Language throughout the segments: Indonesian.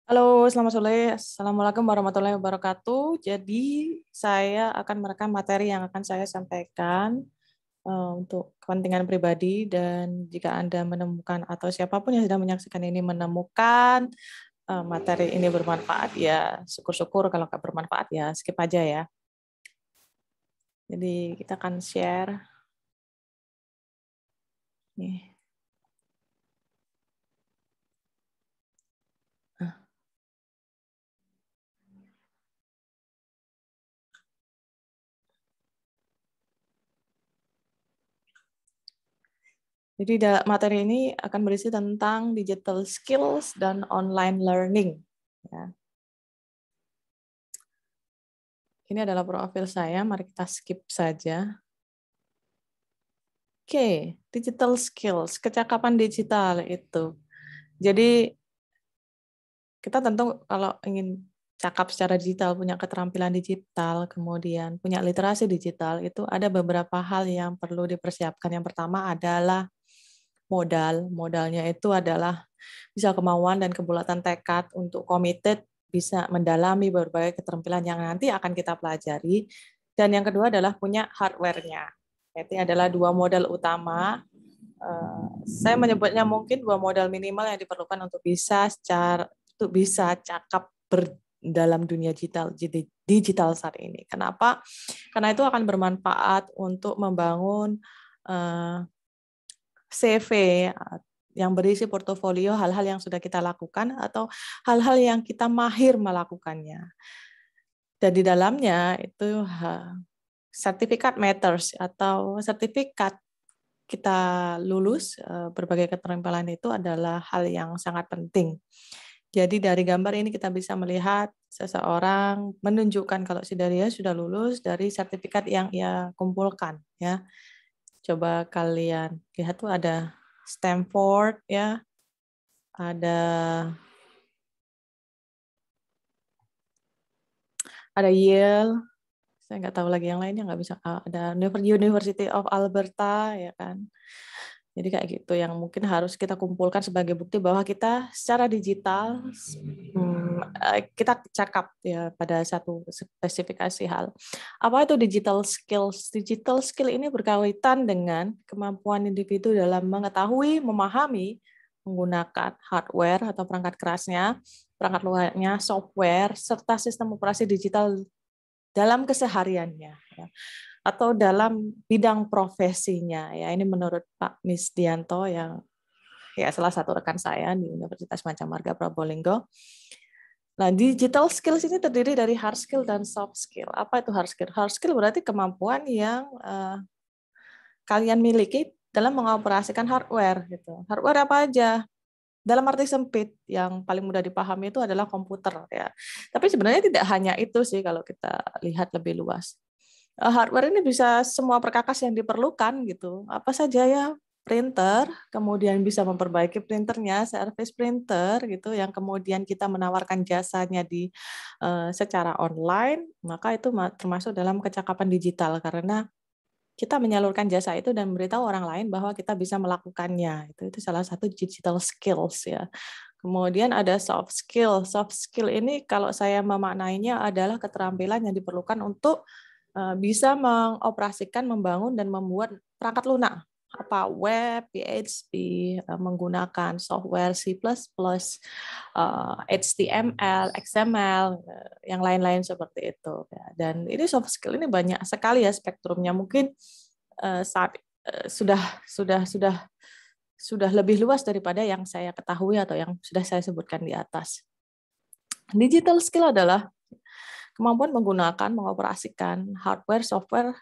Halo, selamat sore. Assalamualaikum warahmatullahi wabarakatuh. Jadi, saya akan merekam materi yang akan saya sampaikan untuk kepentingan pribadi, dan jika Anda menemukan atau siapapun yang sedang menyaksikan ini menemukan materi ini bermanfaat, ya syukur-syukur. Kalau nggak bermanfaat, ya skip aja ya. Jadi, kita akan share. Nih. Jadi materi ini akan berisi tentang digital skills dan online learning. Ya. Ini adalah profil saya, mari kita skip saja. Oke, digital skills, kecakapan digital itu. Jadi kita tentu kalau ingin cakap secara digital, punya keterampilan digital, kemudian punya literasi digital, itu ada beberapa hal yang perlu dipersiapkan. Yang pertama adalah modal. Modalnya itu adalah bisa kemauan dan kebulatan tekad untuk committed, bisa mendalami berbagai keterampilan yang nanti akan kita pelajari. Dan yang kedua adalah punya hardware-nya. Jadi adalah dua modal utama. Saya menyebutnya mungkin dua modal minimal yang diperlukan untuk bisa cakap dalam dunia digital saat ini. Kenapa? Karena itu akan bermanfaat untuk membangun CV yang berisi portofolio hal-hal yang sudah kita lakukan atau hal-hal yang kita mahir melakukannya. Dan di dalamnya itu sertifikat matters, atau sertifikat kita lulus berbagai keterampilan itu adalah hal yang sangat penting. Jadi dari gambar ini kita bisa melihat seseorang menunjukkan kalau si Daria sudah lulus dari sertifikat yang ia kumpulkan, ya. Coba kalian lihat tuh ada Stanford, ya, ada Yale, saya nggak tahu lagi yang lainnya, nggak bisa, ada University of Alberta, ya kan. Jadi kayak gitu yang mungkin harus kita kumpulkan sebagai bukti bahwa kita secara digital kita cakap ya pada satu spesifikasi hal. Apa itu digital skills? Digital skill ini berkaitan dengan kemampuan individu dalam mengetahui, memahami, menggunakan hardware atau perangkat kerasnya, perangkat luarnya, software, serta sistem operasi digital dalam kesehariannya, ya, atau dalam bidang profesinya. Ya, ini menurut Pak Misdianto, yang ya salah satu rekan saya di Universitas Madya Prabolinggo. Nah, digital skills ini terdiri dari hard skill dan soft skill. Apa itu hard skill? Hard skill berarti kemampuan yang kalian miliki dalam mengoperasikan hardware. Gitu. Hardware apa aja? Dalam arti sempit, yang paling mudah dipahami itu adalah komputer, ya. Tapi sebenarnya tidak hanya itu sih kalau kita lihat lebih luas. Hardware ini bisa semua perkakas yang diperlukan gitu. Apa saja ya? Printer, kemudian bisa memperbaiki printernya, service printer gitu, yang kemudian kita menawarkan jasanya secara online, maka itu termasuk dalam kecakapan digital karena kita menyalurkan jasa itu dan memberitahu orang lain bahwa kita bisa melakukannya. Itu salah satu digital skills, ya. Kemudian ada soft skill. Soft skill ini kalau saya memaknainya adalah keterampilan yang diperlukan untuk bisa mengoperasikan, membangun, dan membuat perangkat lunak. Apa web, PHP, menggunakan software C++, HTML, XML, yang lain-lain seperti itu. Dan ini soft skill ini banyak sekali ya spektrumnya. Mungkin saat sudah lebih luas daripada yang saya ketahui atau yang sudah saya sebutkan di atas. Digital skill adalah kemampuan menggunakan, mengoperasikan hardware, software,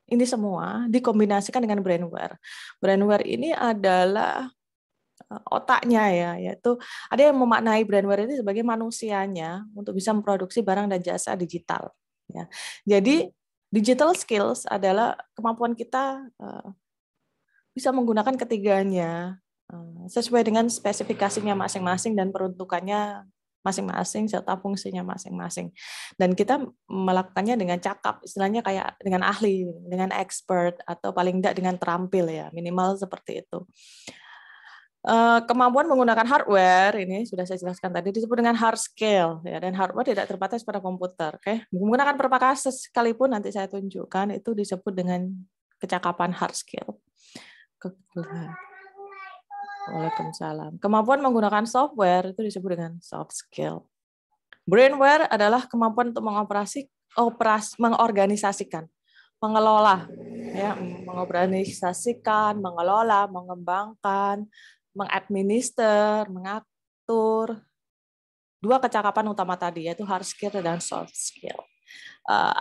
ini semua dikombinasikan dengan brainware. Brainware ini adalah otaknya, ya, yaitu ada yang memaknai brainware ini sebagai manusianya untuk bisa memproduksi barang dan jasa digital. Ya. Jadi digital skills adalah kemampuan kita bisa menggunakan ketiganya sesuai dengan spesifikasinya masing-masing dan peruntukannya masing-masing serta fungsinya masing-masing. Dan kita melakukannya dengan cakap, istilahnya kayak dengan ahli, dengan expert, atau paling tidak dengan terampil, ya, minimal seperti itu. Kemampuan menggunakan hardware ini sudah saya jelaskan tadi disebut dengan hard skill ya, dan hardware tidak terbatas pada komputer. Oke, menggunakan perkakas sekalipun nanti saya tunjukkan itu disebut dengan kecakapan hard skill. Waalaikumsalam. Kemampuan menggunakan software itu disebut dengan soft skill. Brainware adalah kemampuan untuk mengorganisasikan, mengelola, ya, mengorganisasikan, mengelola, mengembangkan, mengadminister, mengatur. Dua kecakapan utama tadi yaitu hard skill dan soft skill.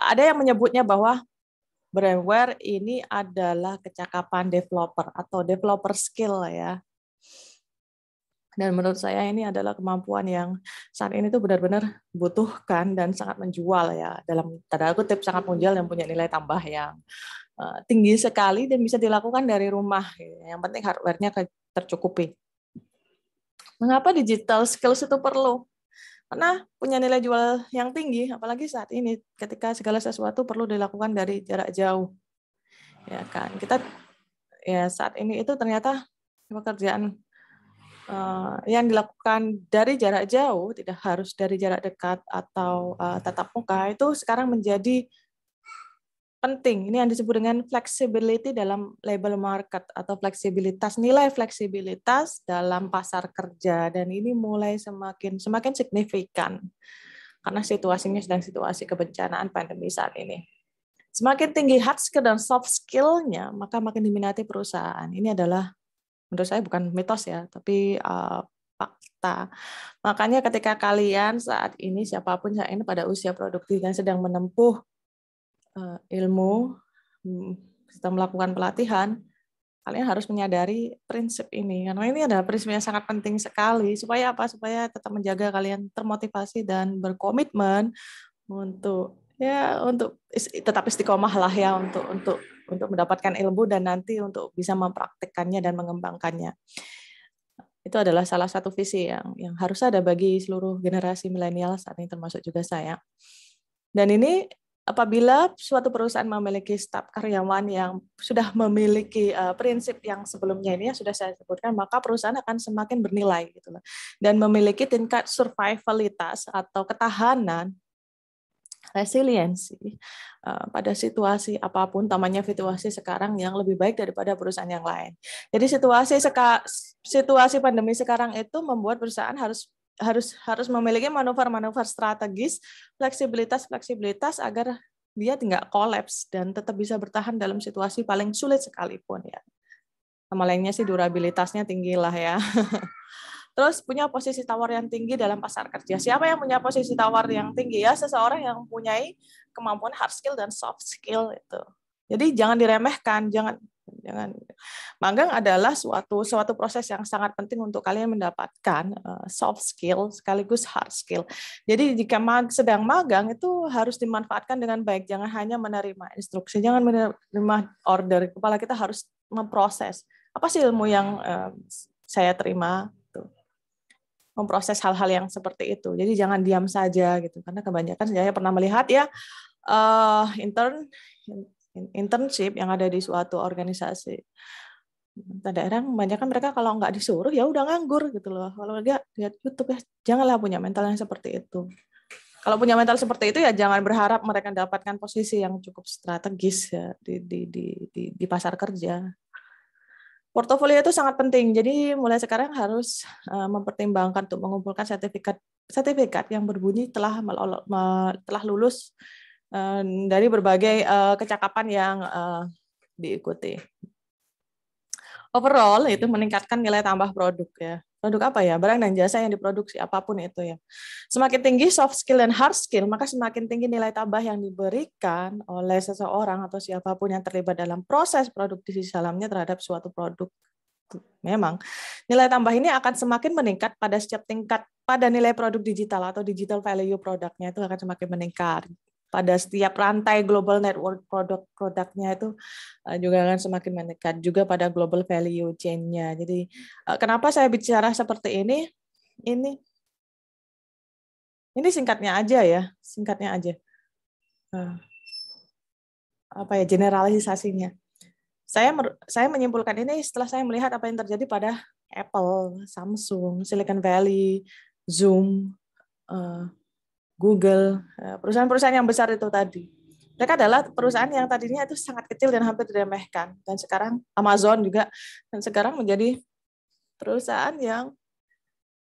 Ada yang menyebutnya bahwa brainware ini adalah kecakapan developer atau developer skill ya. Dan menurut saya ini adalah kemampuan yang saat ini tuh benar-benar butuhkan dan sangat menjual ya, dalam tanda kutip sangat menjual dan punya nilai tambah yang tinggi sekali dan bisa dilakukan dari rumah. Yang penting hardware-nya tercukupi. Mengapa digital skills itu perlu? Karena punya nilai jual yang tinggi, apalagi saat ini ketika segala sesuatu perlu dilakukan dari jarak jauh. Ya kan, kita ya saat ini itu ternyata pekerjaan yang dilakukan dari jarak jauh, tidak harus dari jarak dekat atau tatap muka, itu sekarang menjadi penting. Ini yang disebut dengan flexibility dalam labor market atau fleksibilitas, nilai fleksibilitas dalam pasar kerja, dan ini mulai semakin signifikan karena situasinya sedang situasi kebencanaan pandemi saat ini. Semakin tinggi hard skill dan soft skill-nya, maka makin diminati perusahaan. Ini adalah menurut saya bukan mitos ya, tapi fakta. Makanya ketika kalian saat ini, siapapun saat ini pada usia produktif dan sedang menempuh ilmu, sedang melakukan pelatihan, kalian harus menyadari prinsip ini. Karena ini adalah prinsip yang sangat penting sekali. Supaya apa? Supaya tetap menjaga kalian termotivasi dan berkomitmen untuk tetap istiqomah lah ya, untuk mendapatkan ilmu dan nanti untuk bisa mempraktikkannya dan mengembangkannya. Itu adalah salah satu visi yang harus ada bagi seluruh generasi milenial saat ini, termasuk juga saya. Dan ini apabila suatu perusahaan memiliki staf karyawan yang sudah memiliki prinsip yang sebelumnya ini yang sudah saya sebutkan, maka perusahaan akan semakin bernilai gitu loh. Dan memiliki tingkat survivalitas atau ketahanan, resiliensi pada situasi apapun, namanya situasi sekarang yang lebih baik daripada perusahaan yang lain. Jadi situasi pandemi sekarang itu membuat perusahaan harus memiliki manuver-manuver strategis, fleksibilitas agar dia tidak kolaps dan tetap bisa bertahan dalam situasi paling sulit sekalipun ya. Sama lainnya sih durabilitasnya tinggi lah ya. Terus punya posisi tawar yang tinggi dalam pasar kerja. Siapa yang punya posisi tawar yang tinggi? Ya seseorang yang mempunyai kemampuan hard skill dan soft skill itu. Jadi jangan diremehkan, jangan. Magang adalah suatu proses yang sangat penting untuk kalian mendapatkan soft skill sekaligus hard skill. Jadi jika sedang magang itu harus dimanfaatkan dengan baik. Jangan hanya menerima instruksi, jangan menerima order. Kepala kita harus memproses. Apa sih ilmu yang saya terima? Memproses hal-hal yang seperti itu. Jadi jangan diam saja gitu. Karena kebanyakan saya pernah melihat ya internship yang ada di suatu organisasi. Kadang-kadang kebanyakan mereka kalau nggak disuruh ya udah nganggur gitu loh. Kalau nggak lihat YouTube ya janganlah punya mental yang seperti itu. Kalau punya mental seperti itu ya jangan berharap mereka mendapatkan posisi yang cukup strategis ya di pasar kerja. Portofolio itu sangat penting. Jadi mulai sekarang harus mempertimbangkan untuk mengumpulkan sertifikat yang berbunyi telah lulus dari berbagai kecakapan yang diikuti. Overall itu meningkatkan nilai tambah produk ya. Produk apa ya? Barang dan jasa yang diproduksi apapun itu ya. Semakin tinggi soft skill dan hard skill, maka semakin tinggi nilai tambah yang diberikan oleh seseorang atau siapapun yang terlibat dalam proses produksi dalamnya terhadap suatu produk. Memang nilai tambah ini akan semakin meningkat pada setiap tingkat pada nilai produk digital atau digital value produknya itu akan semakin meningkat. Pada setiap rantai global network produknya itu juga akan semakin meningkat, juga pada global value chain-nya. Jadi kenapa saya bicara seperti ini? Ini singkatnya aja ya, singkatnya aja. Apa ya generalisasinya? Saya menyimpulkan ini setelah saya melihat apa yang terjadi pada Apple, Samsung, Silicon Valley, Zoom, Google, perusahaan-perusahaan yang besar itu tadi. Mereka adalah perusahaan yang tadinya itu sangat kecil dan hampir diremehkan. Dan sekarang Amazon juga, dan sekarang menjadi perusahaan yang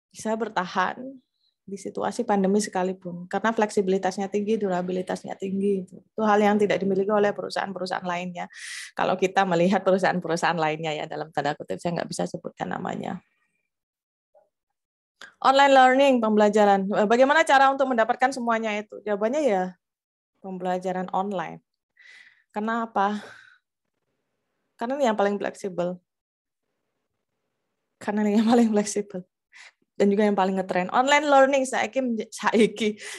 bisa bertahan di situasi pandemi sekalipun. Karena fleksibilitasnya tinggi, durabilitasnya tinggi. Itu hal yang tidak dimiliki oleh perusahaan-perusahaan lainnya. Kalau kita melihat perusahaan-perusahaan lainnya ya, dalam tanda kutip, saya nggak bisa sebutkan namanya. Online learning, pembelajaran. Bagaimana cara untuk mendapatkan semuanya itu? Jawabannya ya pembelajaran online. Kenapa? Karena ini yang paling fleksibel. Karena ini yang paling fleksibel. Dan juga yang paling ngetren. Online learning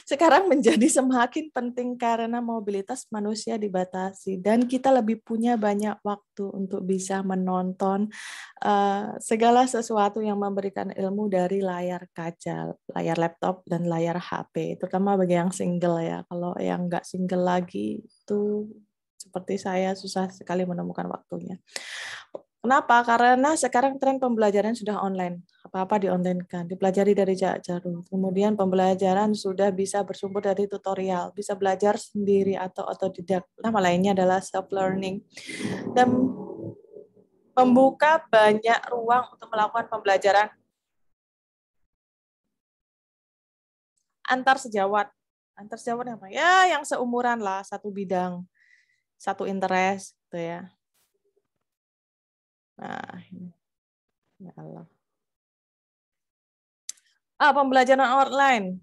sekarang menjadi semakin penting karena mobilitas manusia dibatasi dan kita lebih punya banyak waktu untuk bisa menonton segala sesuatu yang memberikan ilmu dari layar kaca, layar laptop dan layar HP, terutama bagi yang single ya. Kalau yang nggak single lagi itu seperti saya susah sekali menemukan waktunya. Kenapa? Karena sekarang tren pembelajaran sudah online. Apa-apa di-online-kan, dipelajari dari jarak jauh. Kemudian pembelajaran sudah bisa bersumber dari tutorial, bisa belajar sendiri atau otodidak. Nama lainnya adalah self-learning. Dan membuka banyak ruang untuk melakukan pembelajaran antar sejawat. Antar sejawat apa? Ya, yang seumuran lah, satu bidang, satu interest, gitu ya. Nah, ini. Ya Allah. Pembelajaran online.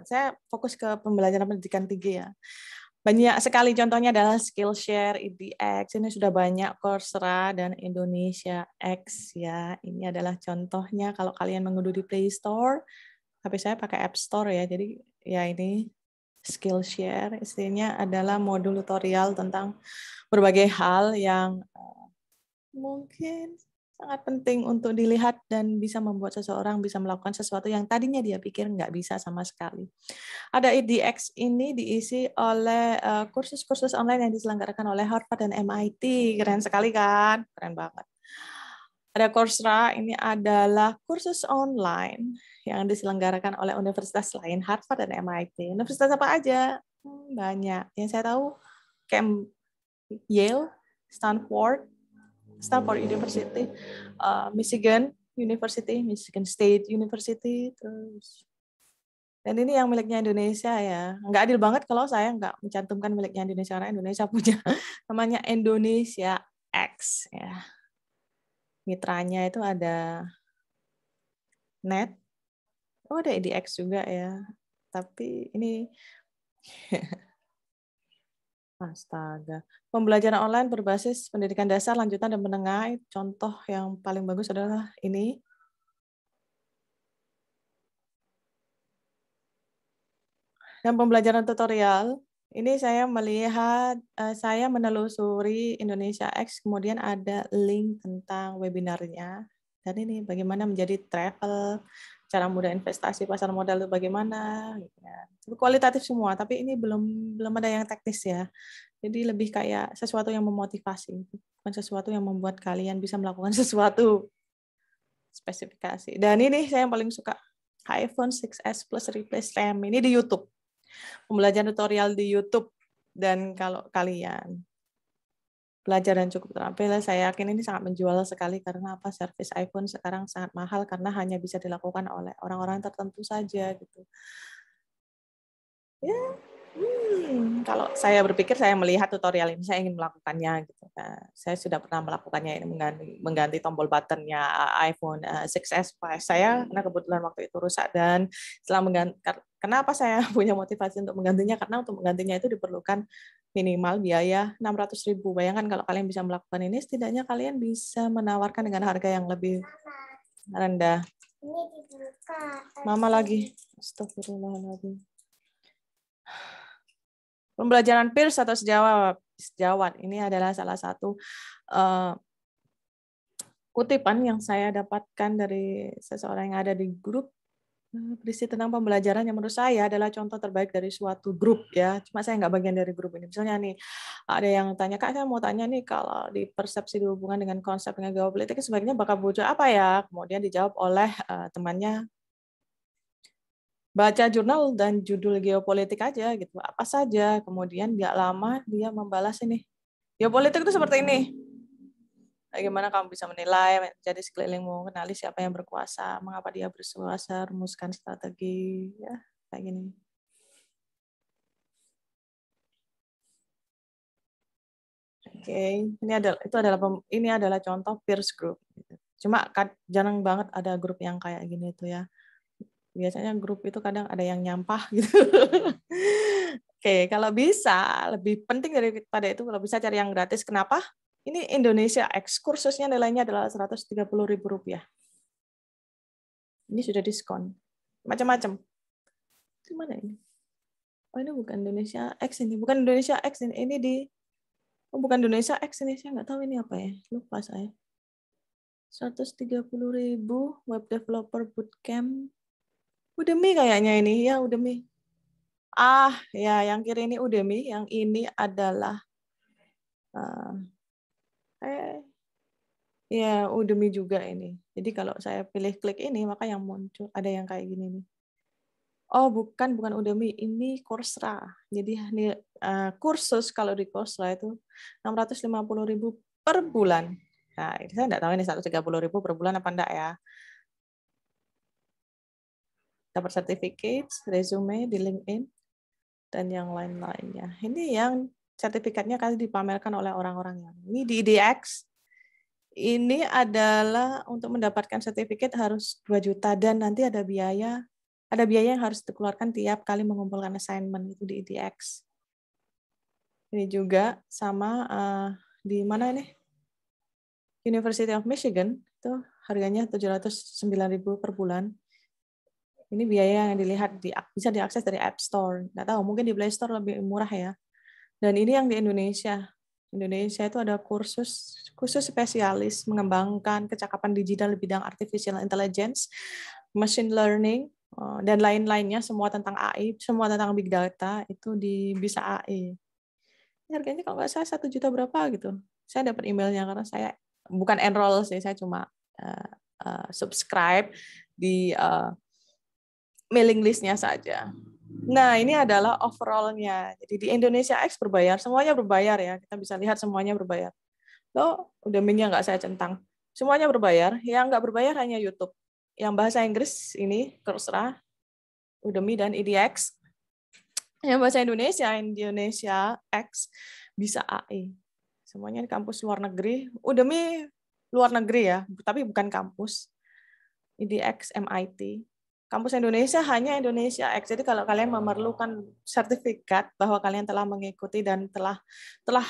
Saya fokus ke pembelajaran pendidikan tinggi ya. Banyak sekali contohnya adalah Skillshare, EDX, ini sudah banyak, Coursera dan Indonesia X ya. Ini adalah contohnya kalau kalian mengunduh di Play Store. HP saya pakai App Store ya. Jadi ya ini Skillshare, istilahnya adalah modul tutorial tentang berbagai hal yang mungkin sangat penting untuk dilihat dan bisa membuat seseorang bisa melakukan sesuatu yang tadinya dia pikir nggak bisa sama sekali. Ada EDX ini diisi oleh kursus-kursus online yang diselenggarakan oleh Harvard dan MIT. Keren sekali kan? Keren banget. Ada Coursera, ini adalah kursus online yang diselenggarakan oleh universitas lain, Harvard dan MIT. Universitas apa aja? Banyak. Yang saya tahu, Yale, Stanford University, Michigan University, Michigan State University, terus. Dan ini yang miliknya Indonesia ya. Nggak adil banget kalau saya nggak mencantumkan miliknya Indonesia, karena Indonesia punya namanya Indonesia X ya. Mitranya itu ada NET, ada EDX juga ya. Tapi ini astaga. Pembelajaran online berbasis pendidikan dasar, lanjutan, dan menengah. Contoh yang paling bagus adalah ini. Dan pembelajaran tutorial, ini saya melihat, saya menelusuri Indonesia X, kemudian ada link tentang webinarnya. Dan ini bagaimana menjadi travel, cara mudah investasi, pasar modal itu bagaimana. Gitu. Kualitatif semua, tapi ini belum ada yang teknis ya. Jadi lebih kayak sesuatu yang memotivasi, bukan sesuatu yang membuat kalian bisa melakukan sesuatu spesifikasi. Dan ini saya yang paling suka, iPhone 6s Plus Replace RAM. Ini di YouTube. Pembelajaran tutorial di YouTube, dan kalau kalian belajar dan cukup terampil, saya yakin ini sangat menjual sekali karena apa? Servis iPhone sekarang sangat mahal karena hanya bisa dilakukan oleh orang-orang tertentu saja gitu. Ya, kalau saya berpikir, saya melihat tutorial ini, saya ingin melakukannya gitu. Nah, saya sudah pernah melakukannya, ini mengganti tombol buttonnya iPhone 6s Plus saya, karena kebetulan waktu itu rusak, dan setelah mengganti, kenapa saya punya motivasi untuk menggantinya? Karena untuk menggantinya itu diperlukan minimal biaya 600.000. Bayangkan kalau kalian bisa melakukan ini, setidaknya kalian bisa menawarkan dengan harga yang lebih rendah. Mama lagi. Astagfirullahaladzim. Pembelajaran peers atau sejawat ini adalah salah satu kutipan yang saya dapatkan dari seseorang yang ada di grup Berisi tentang pembelajaran yang menurut saya adalah contoh terbaik dari suatu grup ya. Cuma saya nggak bagian dari grup ini. Misalnya nih, ada yang tanya, Kak, saya mau tanya nih, kalau di persepsi dihubungan dengan konsep dengan geopolitik sebaiknya bakal bocor apa ya? Kemudian dijawab oleh temannya, baca jurnal dan judul geopolitik aja gitu, apa saja. Kemudian nggak lama dia membalas ini, geopolitik itu seperti ini. Bagaimana kamu bisa menilai, jadi sekelilingmu, kenali siapa yang berkuasa, mengapa dia berkuasa, rumuskan strategi, ya kayak gini. Oke, ini adalah contoh peers group. Cuma jarang banget ada grup yang kayak gini tuh ya. Biasanya grup itu kadang ada yang nyampah gitu. Oke, kalau bisa lebih penting daripada itu kalau bisa cari yang gratis. Kenapa? Ini Indonesia X, kursusnya nilainya adalah Rp130.000. Ini sudah diskon. Macam-macam. Gimana ini? Oh, ini bukan Indonesia X ini. Bukan Indonesia X ini. Ini di bukan Indonesia X ini. Saya nggak tahu ini apa ya. Lupa saya. 130.000 web developer bootcamp. Udemy kayaknya ini. Ya, Udemy. Ya, yang kiri ini Udemy. Yang ini adalah ya, Udemy juga ini. Jadi kalau saya pilih klik ini, maka yang muncul ada yang kayak gini nih. Oh, bukan Udemy, ini Coursera. Jadi kursus kalau di Coursera itu 650.000 per bulan. Nah, ini saya nggak tahu ini 130.000 per bulan apa enggak ya. Dapat sertifikat, resume di LinkedIn, dan yang lain-lainnya. Ini yang sertifikatnya kali dipamerkan oleh orang-orang yang ini di IDX. Ini adalah untuk mendapatkan sertifikat harus 2 juta dan nanti ada biaya yang harus dikeluarkan tiap kali mengumpulkan assignment itu di IDX. Ini juga sama di mana ini? University of Michigan itu harganya 709.000 per bulan. Ini biaya yang dilihat bisa diakses dari App Store. Nggak tahu, mungkin di Play Store lebih murah ya. Dan ini yang di Indonesia. Indonesia itu ada khusus spesialis mengembangkan kecakapan digital di bidang artificial intelligence, machine learning, dan lain-lainnya, semua tentang AI, semua tentang big data, itu di Bisa AI. Harganya kalau nggak salah 1 juta berapa gitu. Saya dapat emailnya karena saya bukan enroll sih, saya cuma subscribe di mailing listnya saja. Nah, ini adalah overall-nya. Jadi di Indonesia X berbayar, semuanya berbayar ya. Kita bisa lihat semuanya berbayar. Loh, Udemy-nya nggak saya centang. Semuanya berbayar. Yang nggak berbayar hanya YouTube. Yang bahasa Inggris ini, Coursera, Udemy, dan EDX. Yang bahasa Indonesia X, Bisa AI. Semuanya di kampus luar negeri. Udemy luar negeri ya, tapi bukan kampus. EDX, MIT. Kampus Indonesia hanya Indonesia X. Jadi kalau kalian memerlukan sertifikat bahwa kalian telah mengikuti dan telah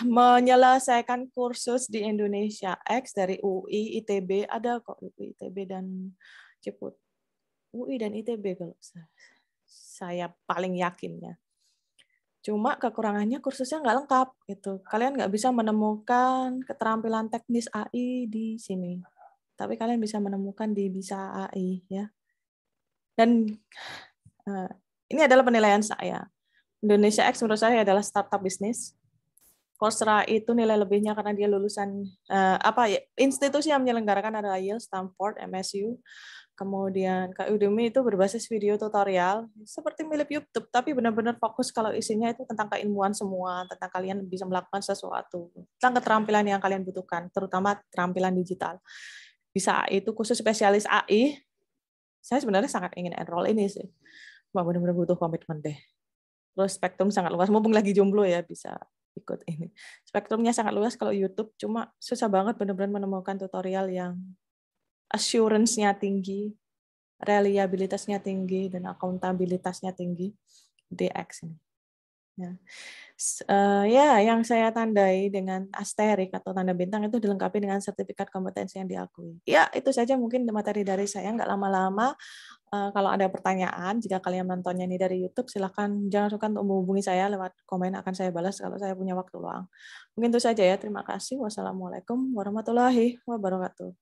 menyelesaikan kursus di Indonesia X dari UI, ITB, ada kok UI, ITB, dan Ciput. UI dan ITB kalau saya paling yakin ya. Cuma kekurangannya kursusnya nggak lengkap gitu. Kalian nggak bisa menemukan keterampilan teknis AI di sini. Tapi kalian bisa menemukan di Bisa AI ya. Dan ini adalah penilaian saya. Indonesia X menurut saya adalah startup bisnis. Coursera itu nilai lebihnya karena dia lulusan institusi yang menyelenggarakan adalah Yale, Stanford, MSU. Kemudian Udemy itu berbasis video tutorial seperti milik YouTube, tapi benar-benar fokus kalau isinya itu tentang keilmuan semua, tentang kalian bisa melakukan sesuatu, tentang keterampilan yang kalian butuhkan, terutama keterampilan digital. Bisa itu khusus spesialis AI. Saya sebenarnya sangat ingin enroll ini sih. Wah, benar-benar butuh komitmen deh. Terus spektrum sangat luas, mumpung lagi jomblo ya bisa ikut ini. Spektrumnya sangat luas kalau YouTube, cuma susah banget benar-benar menemukan tutorial yang assurance-nya tinggi, reliabilitasnya tinggi, dan akuntabilitasnya tinggi. DX ini. Ya, yang saya tandai dengan asterik atau tanda bintang itu dilengkapi dengan sertifikat kompetensi yang diakui. Ya, itu saja mungkin materi dari saya, nggak lama-lama. Kalau ada pertanyaan, jika kalian menontonnya ini dari YouTube, silakan jangan sungkan untuk menghubungi saya lewat komen, akan saya balas kalau saya punya waktu luang. Mungkin itu saja ya, terima kasih. Wassalamualaikum warahmatullahi wabarakatuh.